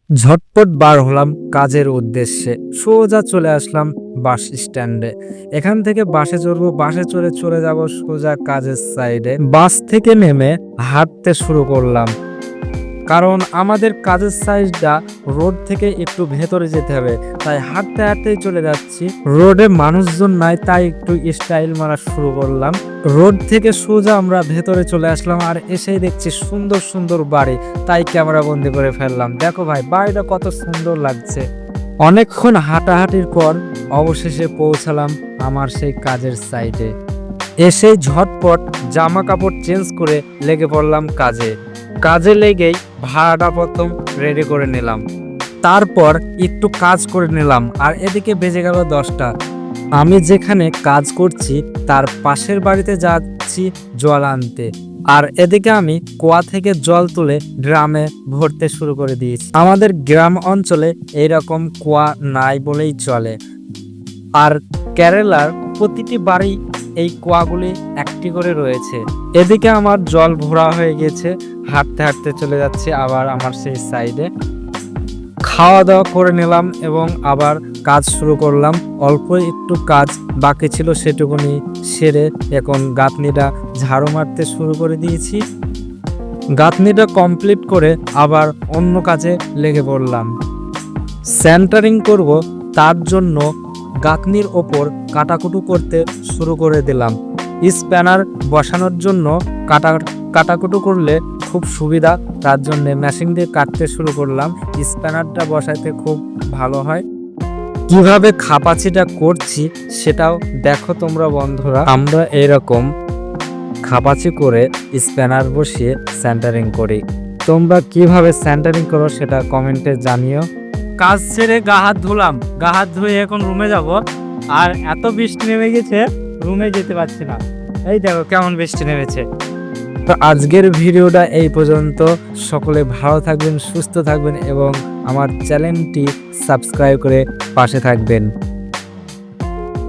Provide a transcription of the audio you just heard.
ঝটপট বার হলাম কাজের উদ্দেশ্যে। সোজা চলে আসলাম বাস স্ট্যান্ডে। এখান থেকে বাসে চড়বো, বাসে চড়ে চলে যাব সোজা কাজের সাইডে। বাস থেকে নেমে হাঁটতে শুরু করলাম, কারণ আমাদের কাজের সাইডটা রোড থেকে একটু ভেতরে যেতে হবে, তাই হাঁটতে হাঁটতেই চলে যাচ্ছি। রোডে মানুষজন নাই, তাই একটু স্টাইল মারা শুরু করলাম। রোড থেকে সোজা আমরা ভেতরে চলে আসলাম, আর এসেই দেখছি সুন্দর সুন্দর বাড়ি, তাই ক্যামেরা বন্দি করে ফেললাম। দেখো ভাই, বাড়িটা কত সুন্দর লাগছে। অনেকক্ষণ হাঁটাহাঁটির পর অবশেষে পৌঁছালাম আমার সেই কাজের সাইডে। এসেই ঝটপট জামা কাপড় চেঞ্জ করে লেগে পড়লাম কাজে লেগেই ভাড়াটা প্রথম রেডি করে নিলাম, তারপর একটু কাজ করে নিলাম। আর এদিকে বেজে গেল 10টা। আমি যেখানে কাজ করছি তার পাশের বাড়িতে যাচ্ছি জল আনতে, আর এদিকে আমি কুয়া থেকে জল তুলে ড্রামে ভরতে শুরু করে দিয়েছি। আমাদের গ্রাম অঞ্চলে এইরকম কুয়া নাই বলেই চলে, আর কেরালার প্রতিটি বাড়ি এই কুয়াগুলি একটি করে রয়েছে। এদিকে আমার জল ভরা হয়ে গেছে, হাঁটতে হাঁটতে চলে যাচ্ছে আবার আমার সেই সাইডে। খাওয়া দাওয়া করে নিলাম এবং আবার কাজ শুরু করলাম। অল্প একটু কাজ বাকি ছিল, সেটুকুনি সেরে এখন গাঁথনিটা ঝাড়ু মারতে শুরু করে দিয়েছি। গাঁথনিটা কমপ্লিট করে আবার অন্য কাজে লেগে পড়লাম। সেন্টারিং করব, তার জন্য গাঁথনির ওপর কাটাকুটু করতে শুরু করে দিলাম। স্প্যানার বসানোর জন্য কাটাকুটু করলে খুব সুবিধা, তার জন্য মেশিন দিয়ে কাটতে শুরু করলাম। স্প্যানারটা বসাতে খুব ভালো হয়। কিভাবে খাপাচিটা করছি সেটাও দেখো তোমরা বন্ধুরা। আমরা এরকম খাপাচি করে স্প্যানার বসিয়ে সেন্টারিং করি। তোমরা কিভাবে সেন্টারিং করো সেটা কমেন্টে জানিও। কাজ ছেড়ে গা হাত ধুলাম, গা হাত ধুয়ে এখন রুমে যাব। আর এত বৃষ্টি নেমে গেছে, রুমে যেতে পারছি না। এই দেখো কেমন বৃষ্টি নেমেছে। তো আজকের ভিডিওটা এই পর্যন্ত। সকলে ভালো থাকবেন, সুস্থ থাকবেন এবং আমার চ্যানেলটি সাবস্ক্রাইব করে পাশে থাকবেন।